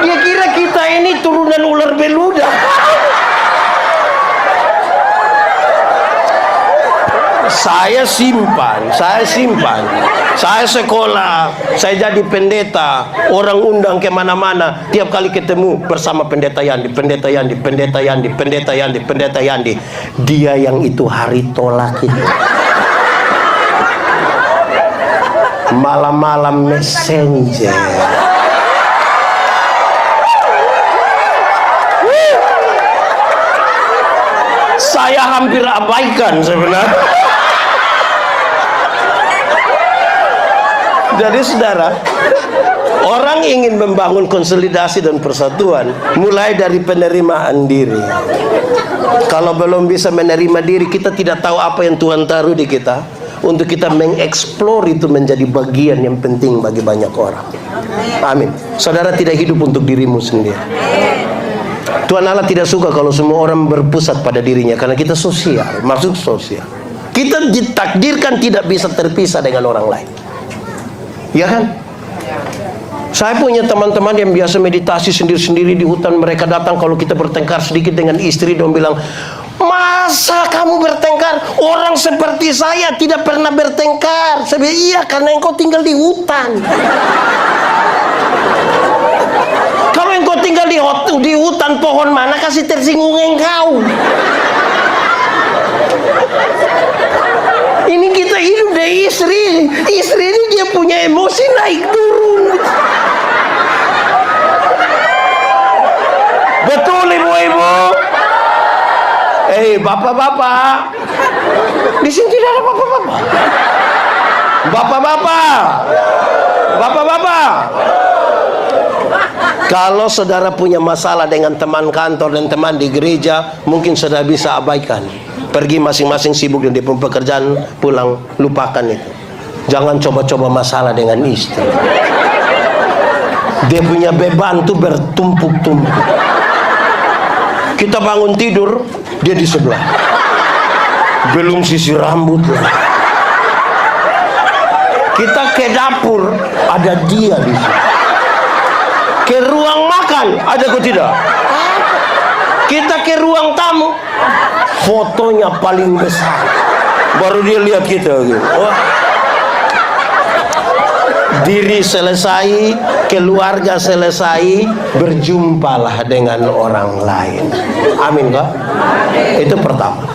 Dia kira kita ini turunan ular beluda. Saya simpan. Saya sekolah, saya jadi pendeta, orang undang kemana-mana. Tiap kali ketemu bersama pendeta Yandi. Dia yang itu hari tolak itu. Malam-malam messenger. Saya hampir abaikan sebenarnya. Jadi saudara, orang ingin membangun konsolidasi dan persatuan mulai dari penerimaan diri. Kalau belum bisa menerima diri, kita tidak tahu apa yang Tuhan taruh di kita untuk kita mengeksplor itu menjadi bagian yang penting bagi banyak orang. Amin. Saudara tidak hidup untuk dirimu sendiri. Tuhan Allah tidak suka kalau semua orang berpusat pada dirinya, karena kita sosial, masuk sosial. Kita ditakdirkan tidak bisa terpisah dengan orang lain. Ya kan? Saya punya teman-teman yang biasa meditasi sendiri-sendiri di hutan. Mereka datang kalau kita bertengkar sedikit dengan istri, dong bilang, masa kamu bertengkar? Orang seperti saya tidak pernah bertengkar. Saya bilang, iya karena engkau tinggal di hutan. Kalau engkau tinggal di hutan, pohon mana kasih tersinggung engkau? Ini kita hidup dari istri. Istri ini dia punya emosi naik turun. Betul ibu-ibu. Bapak-bapak. Di sini tidak ada bapak-bapak. Bapak-bapak. Kalau saudara punya masalah dengan teman kantor dan teman di gereja, mungkin saudara bisa abaikan. Pergi masing-masing sibuk dan di pekerjaan, pulang lupakan itu. Jangan coba-coba masalah dengan istri. Dia punya beban tuh bertumpuk-tumpuk. Kita bangun tidur, dia di sebelah. Belum sisir rambut lah. Kita ke dapur, ada dia di situ. Ke ruang makan, ada kok tidak? Kita ke ruang tamu, fotonya paling besar. Baru dia lihat kita gitu. Oh. Diri selesai, keluarga selesai, berjumpalah dengan orang lain. Amin kak? Itu pertama.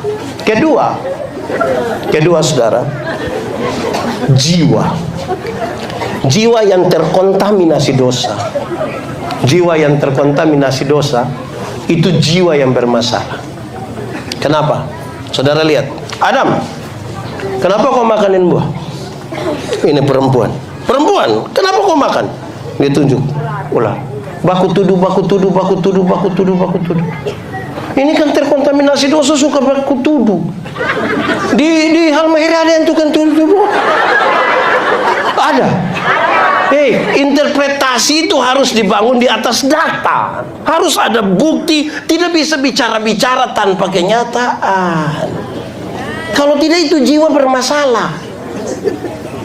Kedua saudara, jiwa yang terkontaminasi dosa. Jiwa yang terkontaminasi dosa itu jiwa yang bermasalah. Kenapa? Saudara lihat, Adam, kenapa kau makanin buah? Ini perempuan, kenapa kau makan? Dia tunjuk, ulah. Baku tuduh. Ini kan terkontaminasi dosa, suka baku tuduh. Di Halmahera ada yang tukang tuduh. Ada. Interpretasi itu harus dibangun di atas data. Harus ada bukti. Tidak bisa bicara-bicara tanpa kenyataan. Kalau tidak, itu jiwa bermasalah.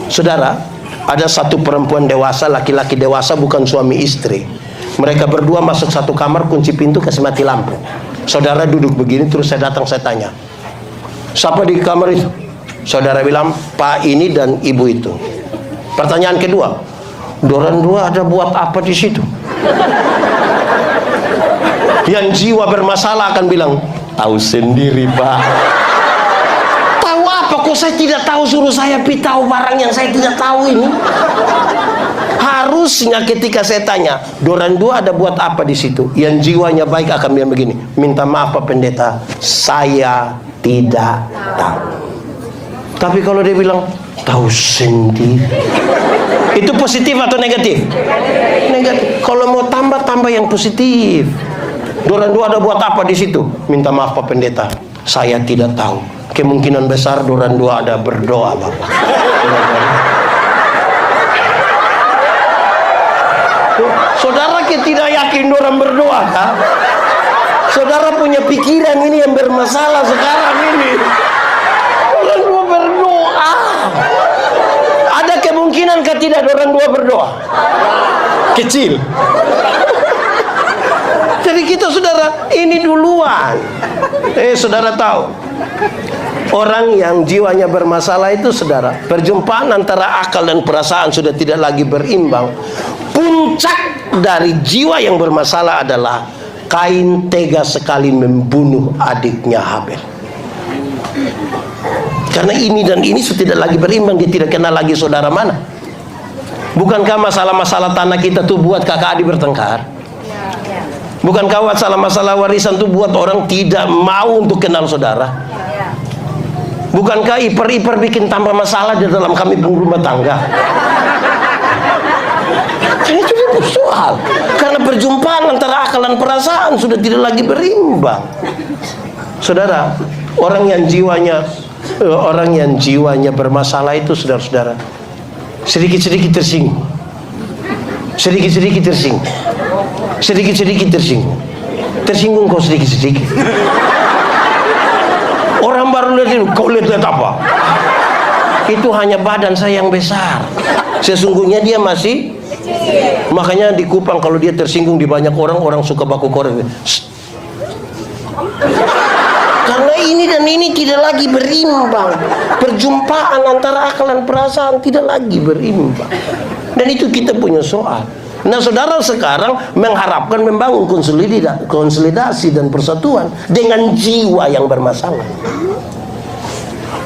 Saudara, ada satu perempuan dewasa, laki-laki dewasa, bukan suami istri. Mereka berdua masuk satu kamar, kunci pintu, kasih mati lampu. Saudara duduk begini, terus saya datang, saya tanya, siapa di kamar itu? Saudara bilang, Pak ini dan ibu itu. Pertanyaan kedua, dorang dua ada buat apa di situ? Yang jiwa bermasalah akan bilang, tahu sendiri Pak. Tahu apa? Kok saya tidak tahu, suruh saya tahu barang yang saya tidak tahu ini. Harusnya ketika saya tanya, dorang dua ada buat apa di situ? Yang jiwanya baik akan bilang begini, minta maaf Pak Pendeta, saya tidak tahu. Tapi kalau dia bilang, tahu sendiri, itu positif atau negatif? Negatif. Kalau mau tambah yang positif. Dorang dua ada buat apa di situ? Minta maaf Pak Pendeta, saya tidak tahu. Kemungkinan besar dorang dua ada berdoa Bapak. Saudara tidak yakin dorang berdoa kan? Saudara punya pikiran ini yang bermasalah sekarang ini. Dorang dua berdoa. Ada kemungkinan Kemungkinankah tidak orang dua berdoa? Kecil. Jadi kita saudara, ini duluan. Saudara tahu, orang yang jiwanya bermasalah itu saudara, perjumpaan antara akal dan perasaan sudah tidak lagi berimbang. Puncak dari jiwa yang bermasalah adalah Kain tega sekali membunuh adiknya Habel. Karena ini dan ini sudah tidak lagi berimbang, dia tidak kenal lagi saudara mana. Bukankah masalah-masalah tanah kita tuh buat kakak adik bertengkar? Bukankah masalah-masalah warisan tuh buat orang tidak mau untuk kenal saudara? Bukankah ipar-ipar bikin tambah masalah di dalam kami rumah tangga? Ini juga soal. Karena perjumpaan antara akal dan perasaan sudah tidak lagi berimbang. Saudara, orang yang jiwanya bermasalah itu saudara-saudara, sedikit-sedikit tersinggung. Sedikit-sedikit tersinggung. Sedikit-sedikit tersinggung. Tersinggung kau sedikit-sedikit. Orang baru lihat, kau lihat apa? Itu hanya badan saya yang besar. Sesungguhnya dia masih. Makanya di Kupang kalau dia tersinggung di banyak orang, orang suka baku korek. Karena ini dan ini tidak lagi berimbang. Perjumpaan antara akal dan perasaan tidak lagi berimbang. Dan itu kita punya soal. Nah saudara sekarang mengharapkan membangun konsolidasi dan persatuan dengan jiwa yang bermasalah.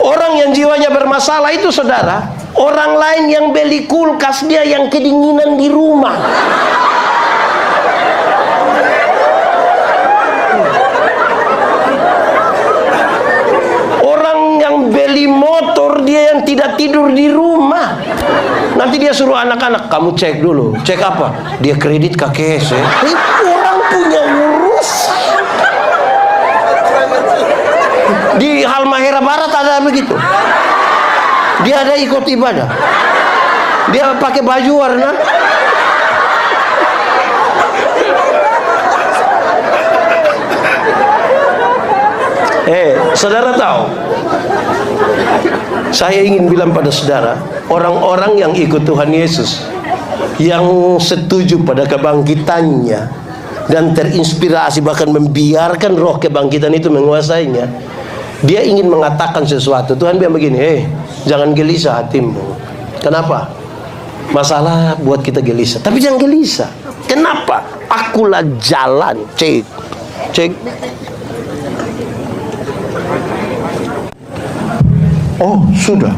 Orang yang jiwanya bermasalah itu saudara, orang lain yang beli kulkas, dia yang kedinginan di rumah. Orang yang beli motor, dia yang tidak tidur di rumah. Nanti dia suruh anak-anak, kamu cek dulu. Cek apa? Dia kredit KKS ya. Orang punya urusan. Di Halmahera Barat ada begitu. Dia ada ikut ibadah. Dia pakai baju warna. Saudara tahu, saya ingin bilang pada saudara, orang-orang yang ikut Tuhan Yesus, yang setuju pada kebangkitannya dan terinspirasi bahkan membiarkan roh kebangkitan itu menguasainya, dia ingin mengatakan sesuatu. Tuhan bilang begini, jangan gelisah hatimu. Kenapa? Masalah buat kita gelisah, tapi jangan gelisah. Kenapa? Akulah jalan. Cek. Oh sudah.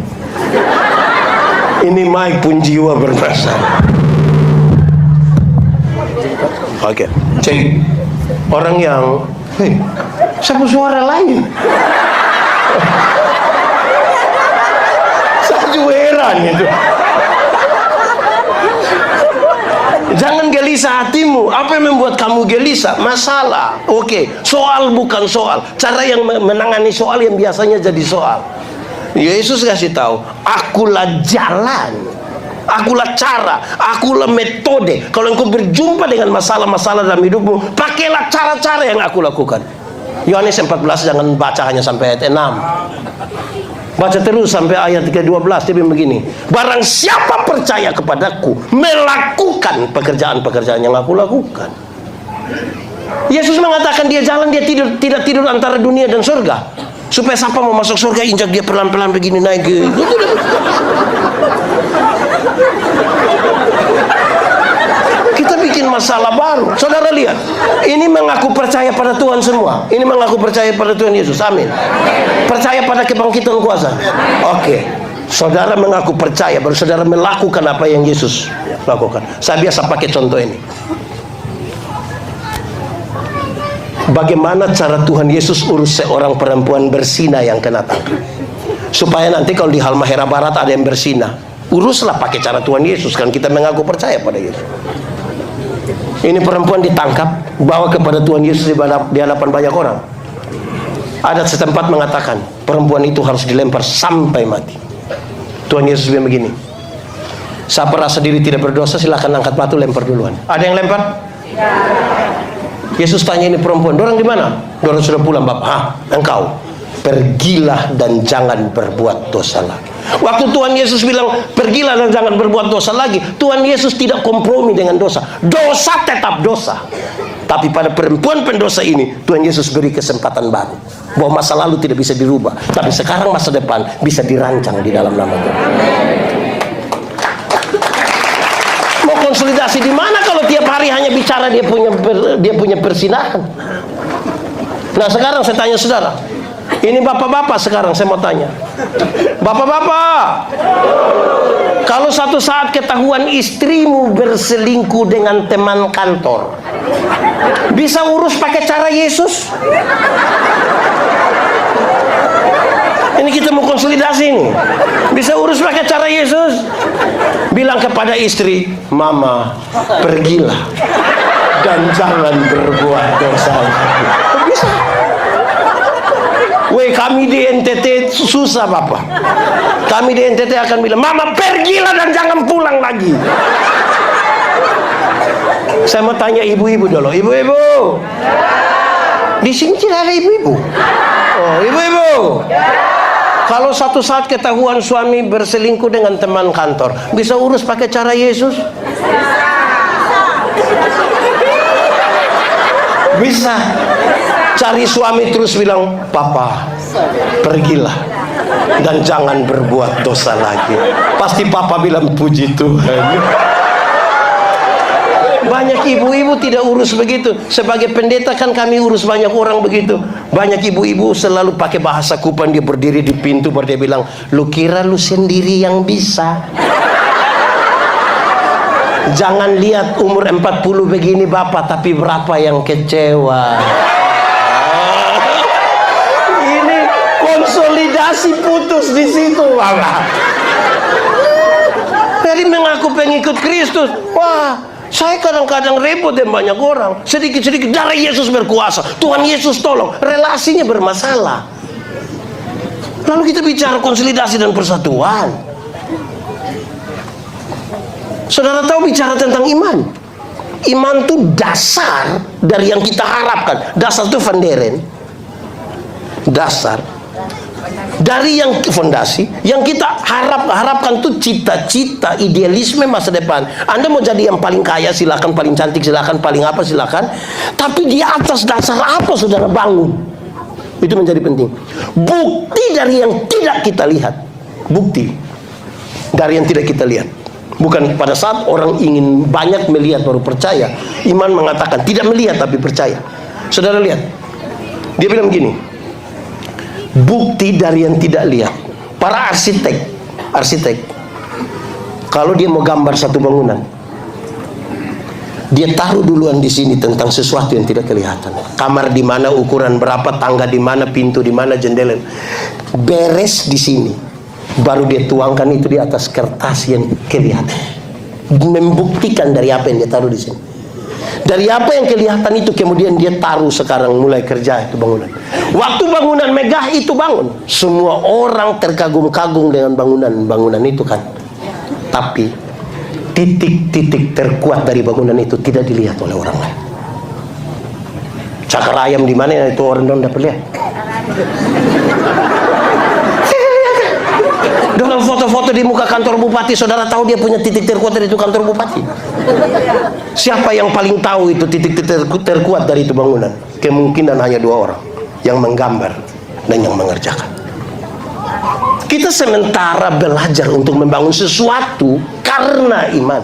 Ini mic pun jiwa bermasalah. Oke, cek. Orang yang, siapa suara lain? Saya juga heran itu. Jangan gelisah hatimu. Apa yang membuat kamu gelisah? Masalah. Oke, soal bukan soal. Cara yang menangani soal yang biasanya jadi soal. Yesus kasih tahu, akulah jalan, akulah cara, akulah metode. Kalau engkau berjumpa dengan masalah-masalah dalam hidupmu, pakailah cara-cara yang aku lakukan. Yohanes 14, jangan baca hanya sampai ayat 6. Baca terus sampai ayat 12. Dia bilang begini, barang siapa percaya kepadaku, melakukan pekerjaan-pekerjaan yang aku lakukan. Yesus mengatakan dia jalan, dia tidak tidur antara dunia dan surga. Supaya siapa mau masuk surga, injak dia pelan-pelan begini naik gitu. Kita bikin masalah baru. Saudara lihat, ini mengaku percaya pada Tuhan semua. Ini mengaku percaya pada Tuhan Yesus. Amin. Percaya pada kebangkitan kuasa. Oke. Saudara mengaku percaya, baru saudara melakukan apa yang Yesus lakukan. Saya biasa pakai contoh ini. Bagaimana cara Tuhan Yesus urus seorang perempuan berzina yang kena tangkap, supaya nanti kalau di Halmahera Barat ada yang berzina, uruslah pakai cara Tuhan Yesus. Kan kita mengaku percaya pada Yesus. Ini perempuan ditangkap, bawa kepada Tuhan Yesus di hadapan banyak orang. Ada setempat mengatakan perempuan itu harus dilempar sampai mati. Tuhan Yesus bilang begini, siapa rasa diri tidak berdosa silakan angkat batu lempar duluan. Ada yang lempar? Yesus tanya ini perempuan, dorang di mana? Dorang sudah pulang, Bapak. Engkau pergilah dan jangan berbuat dosa lagi. Waktu Tuhan Yesus bilang pergilah dan jangan berbuat dosa lagi, Tuhan Yesus tidak kompromi dengan dosa. Dosa tetap dosa. Tapi pada perempuan pendosa ini Tuhan Yesus beri kesempatan baru, bahwa masa lalu tidak bisa dirubah, tapi sekarang masa depan bisa dirancang di dalam nama Tuhan. Mau konsolidasi di mana kalau tiap hari hanya bicara dia punya persinahan? Nah, sekarang saya tanya saudara, ini bapak-bapak, sekarang saya mau tanya, bapak-bapak, kalau satu saat ketahuan istrimu berselingkuh dengan teman kantor, bisa urus pakai cara Yesus? Ini kita mau konsolidasi nih. Bisa urus pakai cara Yesus? Bilang kepada istri, mama, pergilah dan jangan berbuat dosa. Bisa. Weh, kami di NTT susah bapak. Kami di NTT akan bilang, mama pergilah dan jangan pulang lagi. Saya mau tanya ibu-ibu dulu. Ibu-ibu, di sini tidak ada ibu-ibu. Oh, ibu-ibu, kalau satu saat ketahuan suami berselingkuh dengan teman kantor, bisa urus pakai cara Yesus? Bisa. Cari suami terus bilang, papa, pergilah dan jangan berbuat dosa lagi. Pasti papa bilang, puji Tuhan. Banyak ibu-ibu tidak urus begitu. Sebagai pendeta kan kami urus banyak orang begitu. Banyak ibu-ibu selalu pakai bahasa Kupang. Dia berdiri di pintu, dia bilang, lu kira lu sendiri yang bisa? Jangan lihat umur 40 begini bapak, tapi berapa yang kecewa. Ini konsolidasi putus di situ bapak. Jadi mengaku pengikut Kristus, wah, saya kadang-kadang repot dengan banyak orang. Sedikit-sedikit darah Yesus berkuasa, Tuhan Yesus tolong, relasinya bermasalah. Lalu kita bicara konsolidasi dan persatuan. Saudara tahu, bicara tentang iman. Iman itu dasar dari yang kita harapkan. Dasar itu funderen. Dasar dari yang fondasi yang kita harapkan tuh cita-cita, idealisme masa depan. Anda mau jadi yang paling kaya silakan, paling cantik silakan, paling apa silakan, tapi di atas dasar apa saudara bangun, itu menjadi penting. Bukti dari yang tidak kita lihat, bukti dari yang tidak kita lihat. Bukan pada saat orang ingin banyak melihat baru percaya. Iman mengatakan tidak melihat tapi percaya. Saudara lihat, dia bilang begini, bukti dari yang tidak lihat. Para arsitek, kalau dia mau gambar satu bangunan, dia taruh duluan di sini tentang sesuatu yang tidak kelihatan. Kamar di mana, ukuran berapa, tangga di mana, pintu di mana, jendela. Beres di sini, baru dia tuangkan itu di atas kertas yang kelihatan. Membuktikan dari apa yang dia taruh di sini. Dari apa yang kelihatan itu kemudian dia taruh sekarang mulai kerja itu bangunan. Waktu bangunan megah itu bangun, semua orang terkagum-kagum dengan bangunan itu kan. Tapi titik-titik terkuat dari bangunan itu tidak dilihat oleh orang lain. Cakar ayam di mana itu orang dong dapat lihat. Dengan foto-foto di muka kantor bupati, saudara tahu dia punya titik terkuat dari itu kantor bupati. Siapa yang paling tahu itu titik terkuat dari itu bangunan? Kemungkinan hanya dua orang, yang menggambar dan yang mengerjakan. Kita sementara belajar untuk membangun sesuatu karena iman.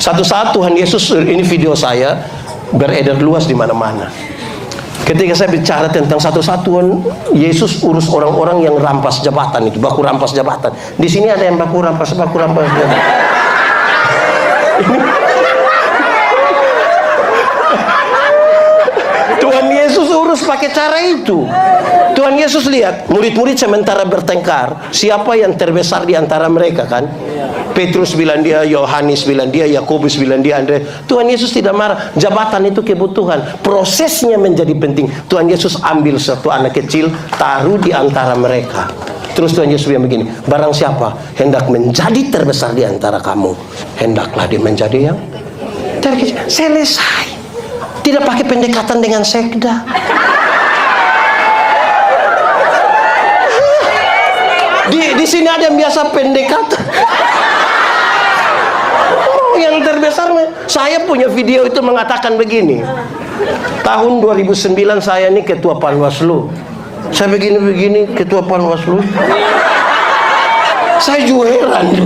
Satu saat Tuhan Yesus, ini video saya beredar luas di mana-mana. Ketika saya bicara tentang satu-satuan, Yesus urus orang-orang yang rampas jabatan itu, baku rampas jabatan. Di sini ada yang baku rampas jabatan. Tuhan Yesus urus pakai cara itu. Tuhan Yesus lihat murid-murid sementara bertengkar, siapa yang terbesar di antara mereka kan? Petrus bilang dia, Yohanes bilang dia, Yakobus bilang dia, Andreas. Tuhan Yesus tidak marah. Jabatan itu kebutuhan, prosesnya menjadi penting. Tuhan Yesus ambil satu anak kecil, taruh di antara mereka. Terus Tuhan Yesus bilang begini, barang siapa hendak menjadi terbesar di antara kamu, hendaklah dia menjadi yang terkecil. Selesai. Tidak pakai pendekatan dengan sekda. Di sini ada yang biasa pendekatan. Yang terbesarnya, saya punya video itu mengatakan begini. Tahun 2009 saya ini ketua Panwaslu. Saya begini-begini ketua Panwaslu. Saya juga heran.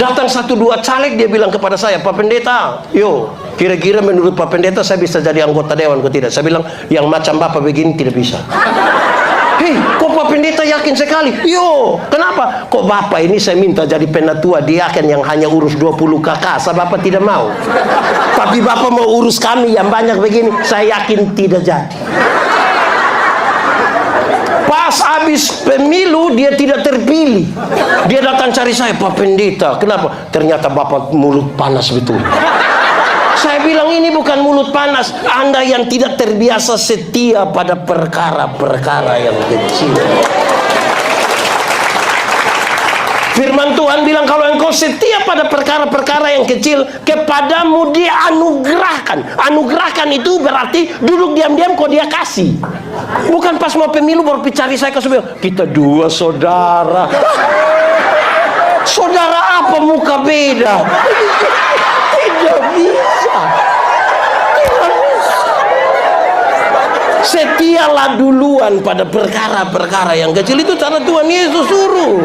Datang 1-2 caleg, dia bilang kepada saya, Pak Pendeta, yo, kira-kira menurut Pak Pendeta saya bisa jadi anggota dewan atau tidak? Saya bilang, yang macam Bapak begini tidak bisa. Hei, kok Pak Pendeta yakin sekali? Yo, kenapa? Kok Bapak ini saya minta jadi penatua diaken yang hanya urus 20 kakak, saya Bapak tidak mau. Tapi Bapak mau urus kami yang banyak begini, saya yakin tidak jadi. Pas habis pemilu dia tidak terpilih. Dia datang cari saya, Pak Pendeta. Kenapa? Ternyata Bapak mulut panas betul. Saya bilang ini bukan mulut panas. Anda yang tidak terbiasa setia pada perkara-perkara yang kecil. Firman Tuhan bilang kalau engkau setia pada perkara-perkara yang kecil, kepadamu dia anugerahkan. Anugerahkan itu berarti duduk diam-diam kok dia kasih. Bukan pas mau pemilu baru cari saya ke bilang, kita dua saudara. Saudara apa muka beda? Tidak bisa. Setialah duluan pada perkara-perkara yang kecil. Itu cara Tuhan Yesus suruh.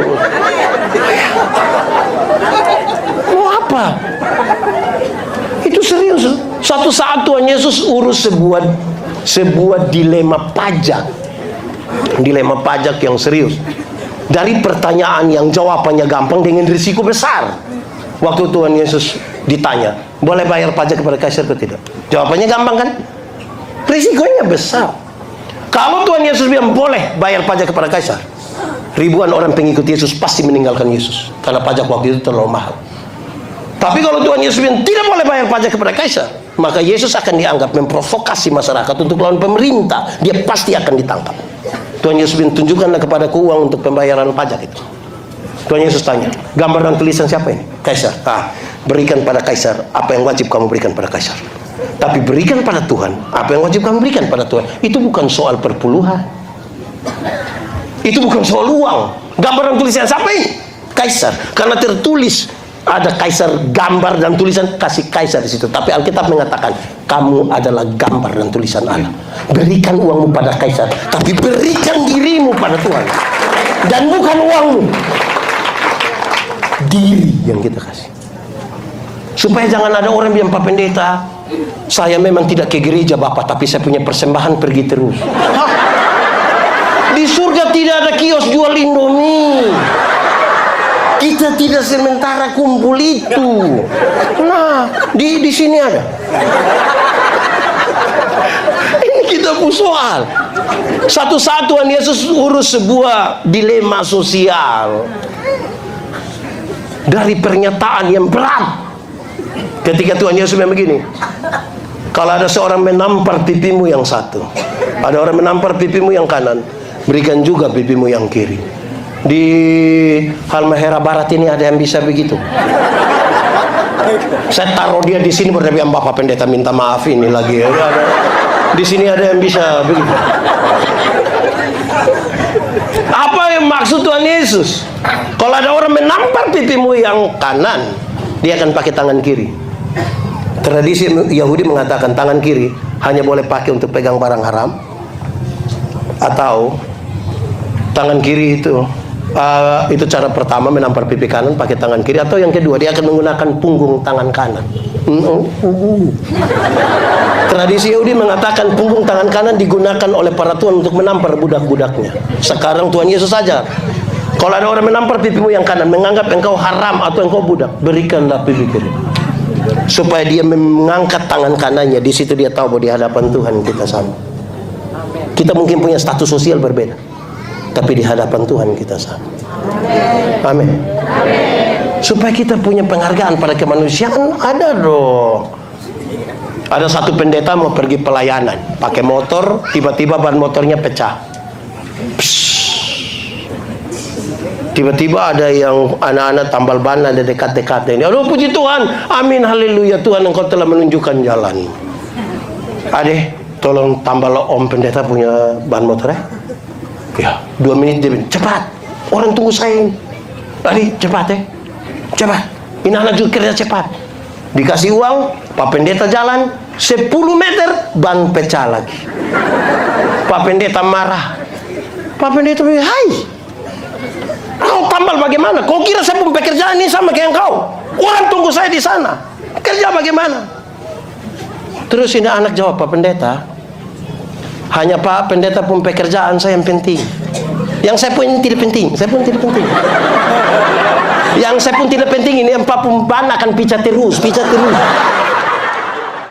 Mau apa? Itu serius. Suatu saat Tuhan Yesus urus sebuah dilema pajak. Dilema pajak yang serius. Dari pertanyaan yang jawabannya gampang dengan risiko besar. Waktu Tuhan Yesus ditanya, boleh bayar pajak kepada kaisar atau tidak? Jawabannya gampang kan? Risikonya besar. Kalau Tuhan Yesus bilang boleh bayar pajak kepada kaisar, ribuan orang pengikut Yesus pasti meninggalkan Yesus karena pajak waktu itu terlalu mahal. Tapi kalau Tuhan Yesus bilang tidak boleh bayar pajak kepada kaisar, maka Yesus akan dianggap memprovokasi masyarakat untuk melawan pemerintah. Dia pasti akan ditangkap. Tuhan Yesus bilang, tunjukkanlah kepadaku uang untuk pembayaran pajak itu. Tuhan Yesus tanya, gambar dan tulisan siapa ini? Kaisar. Berikan pada kaisar apa yang wajib kamu berikan pada kaisar. Tapi berikan pada Tuhan apa yang wajib kamu berikan pada Tuhan. Itu bukan soal perpuluhan. Itu bukan soal uang. Gambar dan tulisan siapa ini? Kaisar. Karena tertulis ada kaisar, gambar dan tulisan, kasih kaisar di situ. Tapi Alkitab mengatakan kamu adalah gambar dan tulisan Allah. Berikan uangmu pada kaisar, tapi berikan dirimu pada Tuhan. Dan bukan uangmu, diri yang kita kasih. Supaya jangan ada orang bilang, Pak Pendeta, saya memang tidak ke gereja Bapak, tapi saya punya persembahan pergi terus. Hah? Di surga tidak ada kios jual Indomie. Kita tidak sementara kumpul itu. Nah, di sini ada. Ini kita pun soal. Satu saat Tuhan Yesus urus sebuah dilema sosial dari pernyataan yang berat. Ketika Tuhan Yesus bilang begini, kalau ada seorang menampar pipimu yang satu, ada orang menampar pipimu yang kanan, berikan juga pipimu yang kiri. Di Halmahera Barat ini ada yang bisa begitu. Saya taruh dia di sini berdiri, Bapak Pendeta minta maaf ini lagi. Di sini ada yang bisa begitu. Apa yang maksud Tuhan Yesus? Kalau ada orang menampar pipimu yang kanan, dia akan pakai tangan kiri. Tradisi Yahudi mengatakan tangan kiri hanya boleh pakai untuk pegang barang haram, atau tangan kiri itu cara pertama menampar pipi kanan pakai tangan kiri, atau yang kedua dia akan menggunakan punggung tangan kanan. Tradisi Yahudi mengatakan punggung tangan kanan digunakan oleh para tuan untuk menampar budak-budaknya. Sekarang Tuhan Yesus saja, kalau ada orang menampar pipimu yang kanan, menganggap engkau haram atau engkau budak, berikanlah pipi kiri, supaya dia mengangkat tangan kanannya. Di situ dia tahu bahwa di hadapan Tuhan kita sama. Kita mungkin punya status sosial berbeda, tapi di hadapan Tuhan kita sama. Amin. Supaya kita punya penghargaan pada kemanusiaan, ada dong. Ada satu pendeta mau pergi pelayanan, pakai motor, tiba-tiba ban motornya pecah. Tiba-tiba ada yang anak-anak tambal ban ada dekat-dekat ini. Aduh, puji Tuhan, amin, haleluya, Tuhan engkau telah menunjukkan jalan. Adeh, tolong tambal om pendeta punya ban motor ya. Ya, 2 menit dia bilang, cepat. Orang tunggu saya ini. Lari, cepat ya. Cepat. Ini anak juga kerja cepat. Dikasih uang, Pak Pendeta jalan 10 meter, ban pecah lagi. Pak Pendeta marah. Pak Pendeta bilang, hai, kau tambal bagaimana? Kau kira saya pun pekerjaan ini sama kayak kau? Orang tunggu saya di sana. Kerja bagaimana? Terus ini anak jawab, Pak Pendeta, hanya Pak Pendeta pun pekerjaan saya yang penting. Yang saya pun tidak penting. Saya pun tidak penting. Yang saya pun tidak penting ini, yang Pak pun ban akan picat terus.